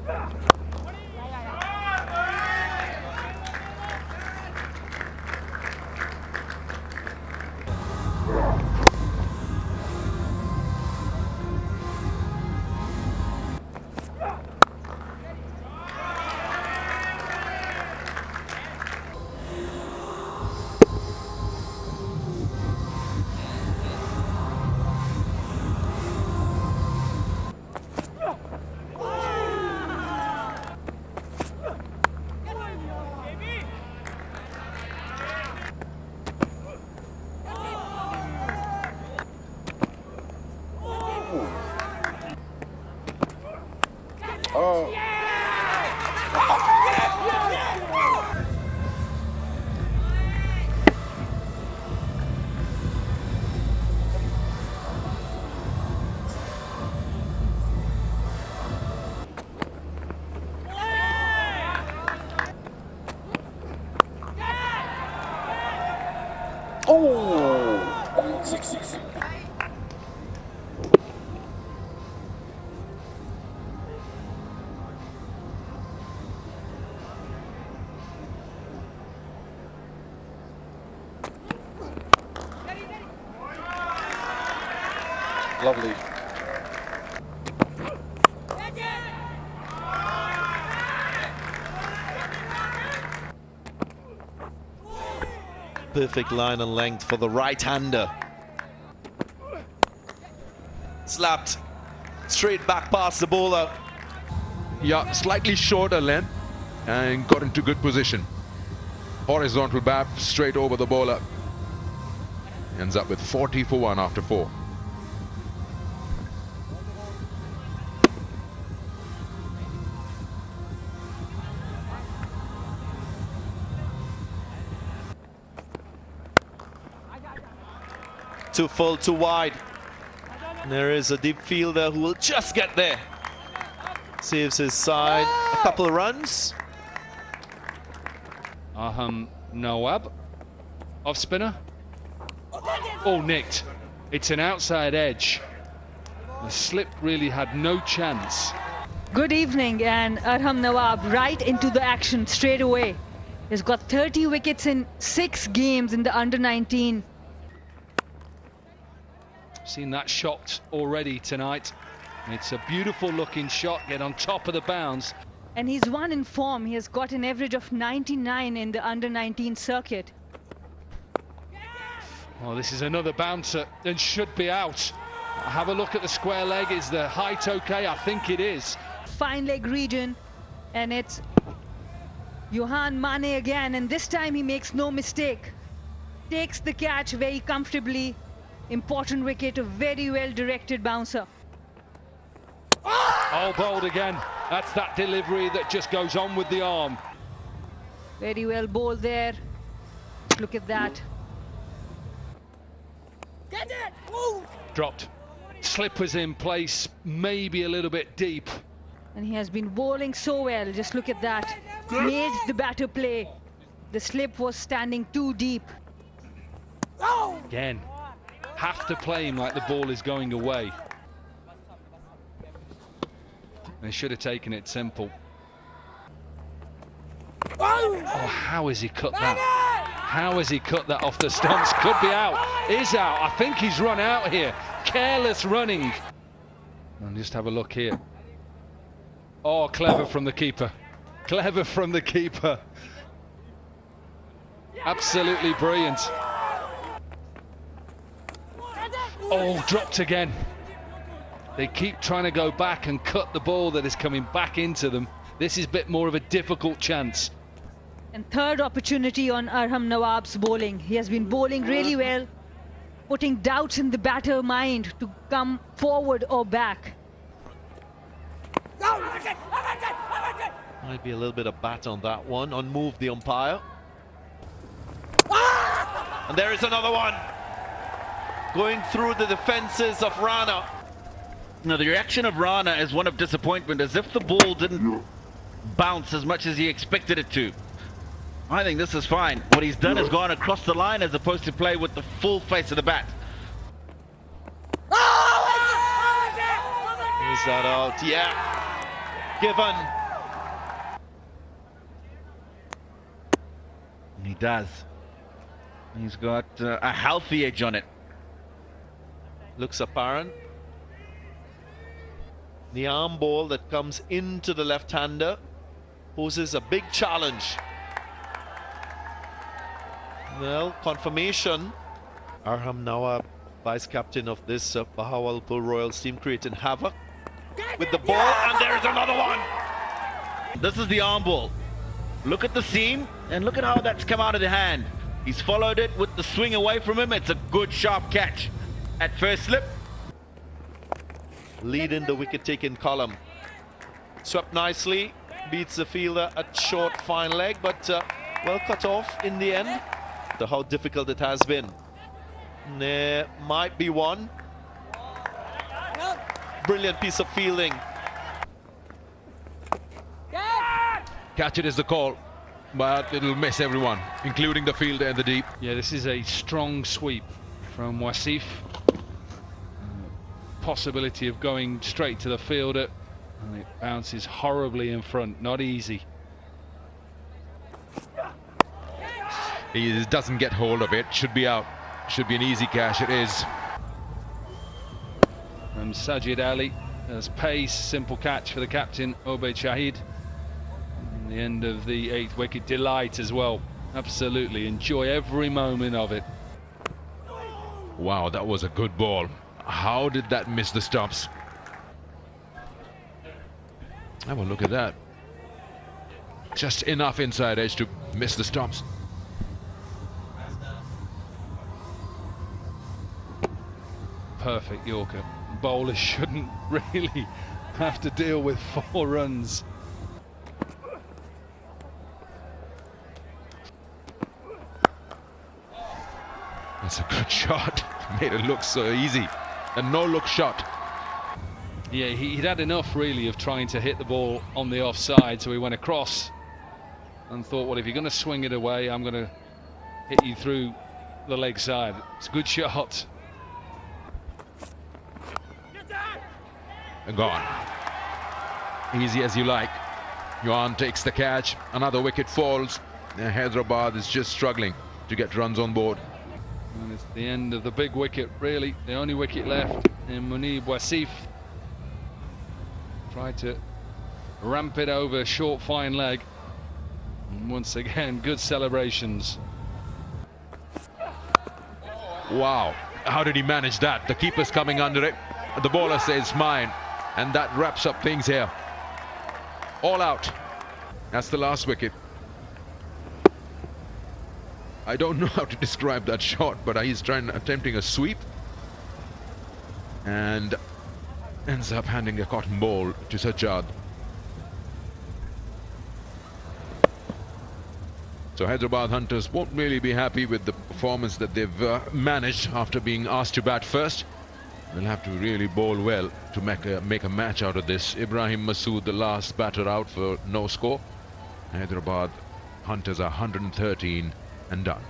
Oh. Oh. 6-6. Lovely. Perfect line and length for the right-hander. Slapped straight back past the bowler. Yeah, slightly shorter length and got into good position. Horizontal bat straight over the bowler. Ends up with 40 for 1 after 4. Too full, too wide. And there is a deep fielder who will just get there. Saves his side a couple of runs. Nawab off spinner. Oh, nicked. It's an outside edge. The slip really had no chance. Good evening, and Arham Nawab right into the action straight away. He's got 30 wickets in 6 games in the under-19. Seen that shot already tonight. It's a beautiful looking shot, get on top of the bounce. And he's one in form. He has got an average of 99 in the under-19 circuit. Oh, this is another bouncer and should be out. Have a look at the square leg. Is the height okay? I think it is. Fine leg region, and it's Johan Mane again, and this time he makes no mistake. Takes the catch very comfortably. Important wicket, a very well directed bouncer. Oh, bowled again. That's that delivery that just goes on with the arm. Very well bowled there. Look at that. Get it! Move! Dropped. Slip was in place, maybe a little bit deep. And he has been bowling so well. Just look at that. Made the batter play. The slip was standing too deep. Again, have to play him like the ball is going away. They should have taken it simple. Oh, how has he cut that? How has he cut that off the stumps? Could be out. Is out. I think he's run out here. Careless running. And just have a look here. Oh, clever from the keeper. Clever from the keeper. Absolutely brilliant. Oh, dropped again. They keep trying to go back and cut the ball that is coming back into them. This is a bit more of a difficult chance. And third opportunity on Arham Nawab's bowling. He has been bowling really well, putting doubts in the batter mind to come forward or back. Might be a little bit of bat on that one. Unmoved the umpire. And there is another one. Going through the defenses of Rana. Now the reaction of Rana is one of disappointment, as if the ball didn't bounce as much as he expected it to. I think this is fine. What he's done is gone across the line as opposed to play with the full face of the bat. Is that out? Yeah. given. He does. He's got a healthy edge on it. Looks apparent. The arm ball that comes into the left-hander poses a big challenge. Well, confirmation. Arham now a vice-captain of this Bahawalpur Royals team, creating havoc with the ball, and there's another one. This is the arm ball. Look at the seam, and look at how that's come out of the hand. He's followed it with the swing away from him. It's a good, sharp catch at first slip. Leading the wicket-taking column. Swept nicely, beats the fielder at short fine leg, but well cut off in the end. How difficult it has been. There might be one. Brilliant piece of fielding. Catch it is the call, but it'll miss everyone, including the fielder in the deep. Yeah, this is a strong sweep from Wasif. Possibility of going straight to the fielder, and it bounces horribly in front. Not easy. He doesn't get hold of it. Should be out. Should be an easy catch. It is. From Sajid Ali, there's pace, simple catch for the captain, Obaid Shahid. And the end of the 8th wicket, delight as well. Absolutely, enjoy every moment of it. Wow, that was a good ball. How did that miss the stumps? Have a look at that. Just enough inside edge to miss the stumps. Perfect Yorker. Bowlers shouldn't really have to deal with 4 runs. That's a good shot. Made it look so easy. A no-look shot. Yeah, he'd had enough really of trying to hit the ball on the offside, so he went across and thought, well, if you're going to swing it away, I'm going to hit you through the leg side. It's a good shot. And gone. Easy as you like. Yuan takes the catch. Another wicket falls. Hyderabad is just struggling to get runs on board. And it's the end of the big wicket, really. The only wicket left. And Munib Wasif tried to ramp it over short fine leg. And once again, good celebrations. Wow. How did he manage that? The keeper's coming under it. The bowler says mine. And that wraps up things here. All out. That's the last wicket. I don't know how to describe that shot, but he's attempting a sweep and ends up handing a cotton ball to Sajjad. So Hyderabad Hunters won't really be happy with the performance that they've managed after being asked to bat first. They'll have to really bowl well to make a match out of this. Ibrahim Masood, the last batter out for no score. Hyderabad Hunters are 113 and done.